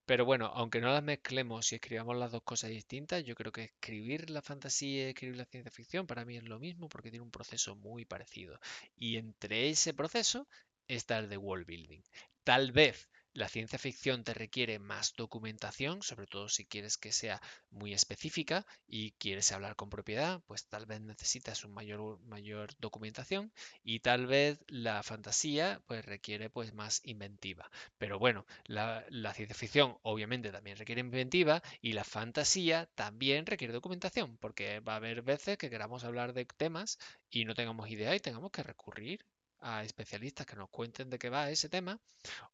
Pero bueno, aunque no las mezclemos y escribamos las dos cosas distintas, yo creo que escribir la fantasía y escribir la ciencia ficción para mí es lo mismo porque tiene un proceso muy parecido. Y entre ese proceso está el de world building. Tal vez la ciencia ficción te requiere más documentación, sobre todo si quieres que sea muy específica y quieres hablar con propiedad, pues tal vez necesitas un mayor documentación y tal vez la fantasía pues requiere pues más inventiva. Pero bueno, la ciencia ficción obviamente también requiere inventiva y la fantasía también requiere documentación, porque va a haber veces que queramos hablar de temas y no tengamos idea y tengamos que recurrir a especialistas que nos cuenten de qué va ese tema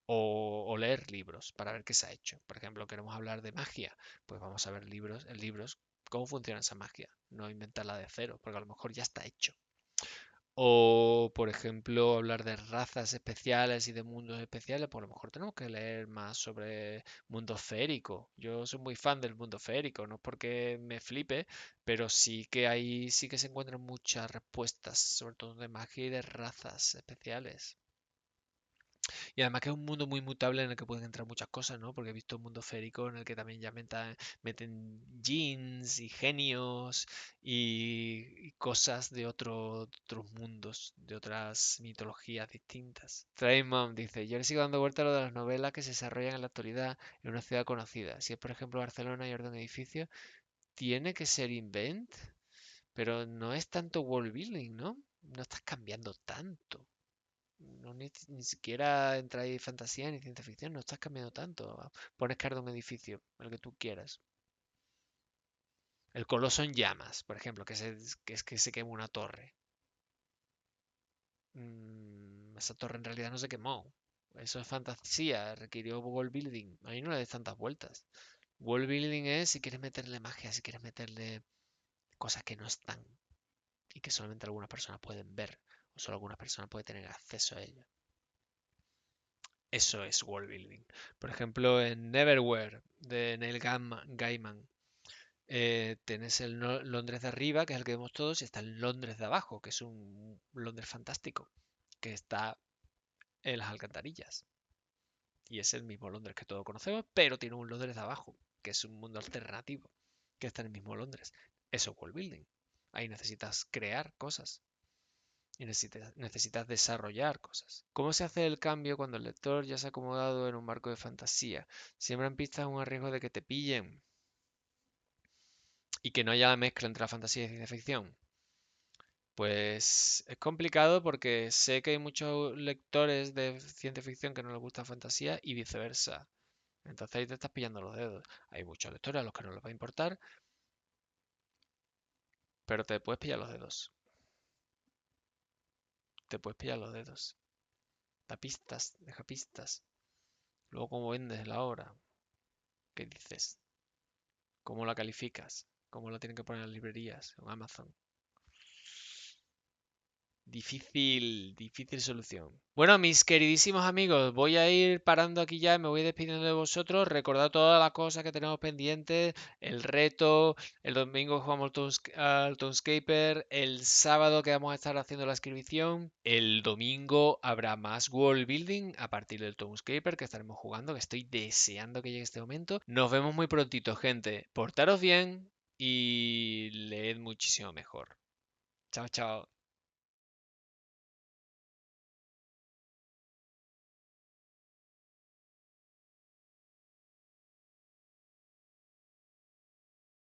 o leer libros para ver qué se ha hecho. Por ejemplo, queremos hablar de magia, pues vamos a ver libros, en libros cómo funciona esa magia, no inventarla de cero, porque a lo mejor ya está hecho. O, por ejemplo, hablar de razas especiales y de mundos especiales, pues a lo mejor tenemos que leer más sobre mundo férico. Yo soy muy fan del mundo férico, no es porque me flipe, pero sí que ahí sí que se encuentran muchas respuestas, sobre todo de magia y de razas especiales. Y además que es un mundo muy mutable en el que pueden entrar muchas cosas, ¿no? Porque he visto un mundo férico en el que también ya meten jeans y genios y cosas de otros mundos, de otras mitologías distintas. Trainmom dice, yo le sigo dando vuelta a lo de las novelas que se desarrollan en la actualidad en una ciudad conocida. Si es por ejemplo Barcelona y orden edificio, tiene que ser invent, pero no es tanto world building, ¿no? No estás cambiando tanto. No ni siquiera entra ahí fantasía ni ciencia ficción, no estás cambiando tanto. Pones que arde un edificio, el que tú quieras. El coloso en llamas, por ejemplo, que es que se quema una torre. Esa torre en realidad no se quemó. Eso es fantasía, requirió world building. Ahí no le des tantas vueltas. World building es si quieres meterle magia, si quieres meterle cosas que no están y que solamente algunas personas pueden ver o solo algunas personas pueden tener acceso a ello. Eso es world building. Por ejemplo, en Neverwhere de Neil Gaiman, tenés el Londres de arriba, que es el que vemos todos, y está el Londres de abajo, que es un Londres fantástico, que está en las alcantarillas. Y es el mismo Londres que todos conocemos, pero tiene un Londres de abajo, que es un mundo alternativo, que está en el mismo Londres. Eso es world building. Ahí necesitas crear cosas y necesitas desarrollar cosas. ¿Cómo se hace el cambio cuando el lector ya se ha acomodado en un marco de fantasía? Siembran pistas un riesgo de que te pillen y que no haya la mezcla entre la fantasía y ciencia ficción. Pues es complicado porque sé que hay muchos lectores de ciencia ficción que no les gusta fantasía y viceversa. Entonces ahí te estás pillando los dedos. Hay muchos lectores a los que no les va a importar, pero te puedes pillar los dedos. Te puedes pillar los dedos. Da pistas, deja pistas. Luego, ¿cómo vendes la obra? ¿Qué dices? ¿Cómo la calificas? ¿Cómo la tienen que poner en las librerías? En Amazon. Difícil, difícil solución. Bueno, mis queridísimos amigos, voy a ir parando aquí ya, me voy despidiendo de vosotros. Recordad todas las cosas que tenemos pendientes, el reto, el domingo jugamos al Townscaper, el sábado que vamos a estar haciendo la inscripción, el domingo habrá más World Building a partir del Townscaper que estaremos jugando, que estoy deseando que llegue este momento. Nos vemos muy prontito, gente. Portaros bien y leed muchísimo mejor. Chao, chao.